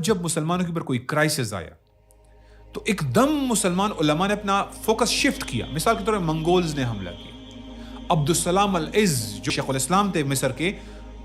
جب مسلمانوں کے اوپر کوئی کرائسس آیا تو ایک دم مسلمان علماء نے اپنا فوکس شفٹ کیا. مثال کے طور پر منگولز نے حملہ کیا. عبدالسلام العز جو شیخ الاسلام تھے مصر کے,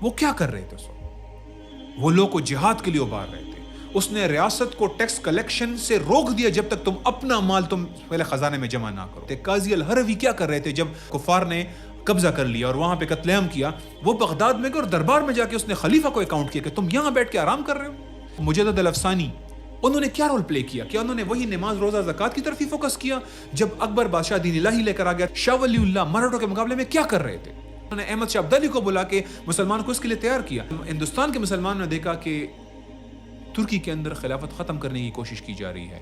وہ کیا کر رہے تھے اس وقت؟ وہ لوگ کو جہاد کے لیے ابھار رہے تھے. اس نے ریاست کو ٹیکس کلیکشن سے روک دیا جب تک تم اپنا مال تم پہلے خزانے میں جمع نہ کرو. قاضی الحروی کیا کر رہے تھے جب کفار نے قبضہ کر لیا اور وہاں پہ قتل عام کیا؟ وہ بغداد میں گئے اور دربار میں جا کے اس نے خلیفہ کو اکاؤنٹ کیا کہ تم یہاں بیٹھ کے آرام کر رہے ہو. مجدد الافسانی, انہوں نے کیا رول پلے کیا؟ کیا انہوں نے وہی نماز روزہ زکوٰۃ کی طرف ہی فوکس کیا؟ جب اکبر بادشاہ دین الہی لے کر آ گیا, شاہ ولی اللہ مراٹھوں کے مقابلے میں کیا کر رہے تھے؟ انہوں نے احمد شاہ عبدالی کو بلا کے مسلمان کو اس کے لیے تیار کیا. ہندوستان کے مسلمانوں نے دیکھا کہ ترکی کے اندر خلافت ختم کرنے کی کوشش کی جا رہی ہے,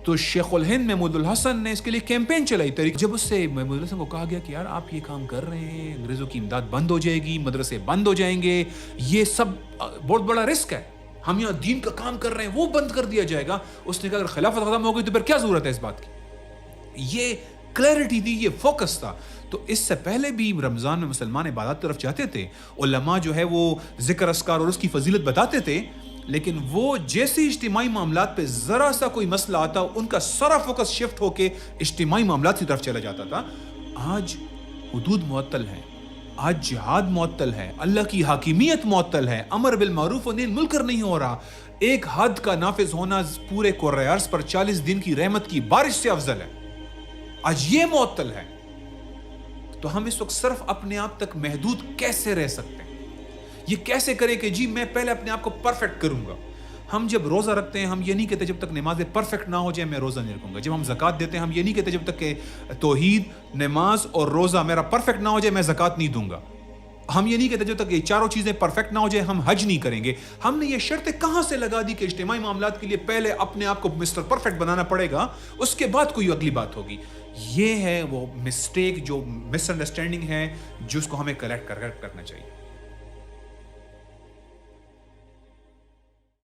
تو شیخ الہند محمود الحسن نے اس کے لیے کیمپین چلائی. جب اس سے محمود الحسن کو کہا گیا کہ یار آپ یہ کام کر رہے ہیں, انگریزوں کی امداد بند ہو جائے گی, مدرسے بند ہو جائیں گے, یہ سب بہت بڑا رسک ہے, ہم یہاں دین کا کام کر رہے ہیں, وہ بند کر دیا جائے گا. اس نے کہا اگر خلافت ختم ہو گئی تو پھر کیا ضرورت ہے اس بات کی؟ یہ کلیئرٹی تھی, یہ فوکس تھا. تو اس سے پہلے بھی رمضان میں مسلمان عبادات طرف جاتے تھے, علماء جو ہے وہ ذکر اذکار اور اس کی فضیلت بتاتے تھے, لیکن وہ جیسے اجتماعی معاملات پہ ذرا سا کوئی مسئلہ آتا ان کا سارا فوکس شفٹ ہو کے اجتماعی معاملات کی طرف چلا جاتا تھا. آج حدود معطل ہیں, آج جہاد معطل ہے, اللہ کی حاکمیت معطل ہے, امر بالمعروف و نہی عن المنکر نہیں ہو رہا. ایک حد کا نافذ ہونا پورے کرۂ ارض پر 40 دن کی رحمت کی بارش سے افضل ہے. آج یہ معطل ہے, تو ہم اس وقت صرف اپنے آپ تک محدود کیسے رہ سکتے ہیں؟ یہ کیسے کریں کہ جی میں پہلے اپنے آپ کو پرفیکٹ کروں گا. ہم جب روزہ رکھتے ہیں ہم یہ نہیں کہتے جب تک نمازیں پرفیکٹ نہ ہو جائے میں روزہ نہیں رکھوں گا. جب ہم زکوٰۃ دیتے ہیں ہم یہ نہیں کہتے جب تک کہ توحید, نماز اور روزہ میرا پرفیکٹ نہ ہو جائے میں زکوٰۃ نہیں دوں گا. ہم یہ نہیں کہتے جب تک یہ چاروں چیزیں پرفیکٹ نہ ہو جائے ہم حج نہیں کریں گے. ہم نے یہ شرطیں کہاں سے لگا دی کہ اجتماعی معاملات کے لیے پہلے اپنے آپ کو مسٹر پرفیکٹ بنانا پڑے گا, اس کے بعد کوئی اگلی بات ہوگی. یہ ہے وہ مسٹیک, جو مس انڈرسٹینڈنگ ہے, جس کو ہمیں کریکٹ کرنا چاہیے.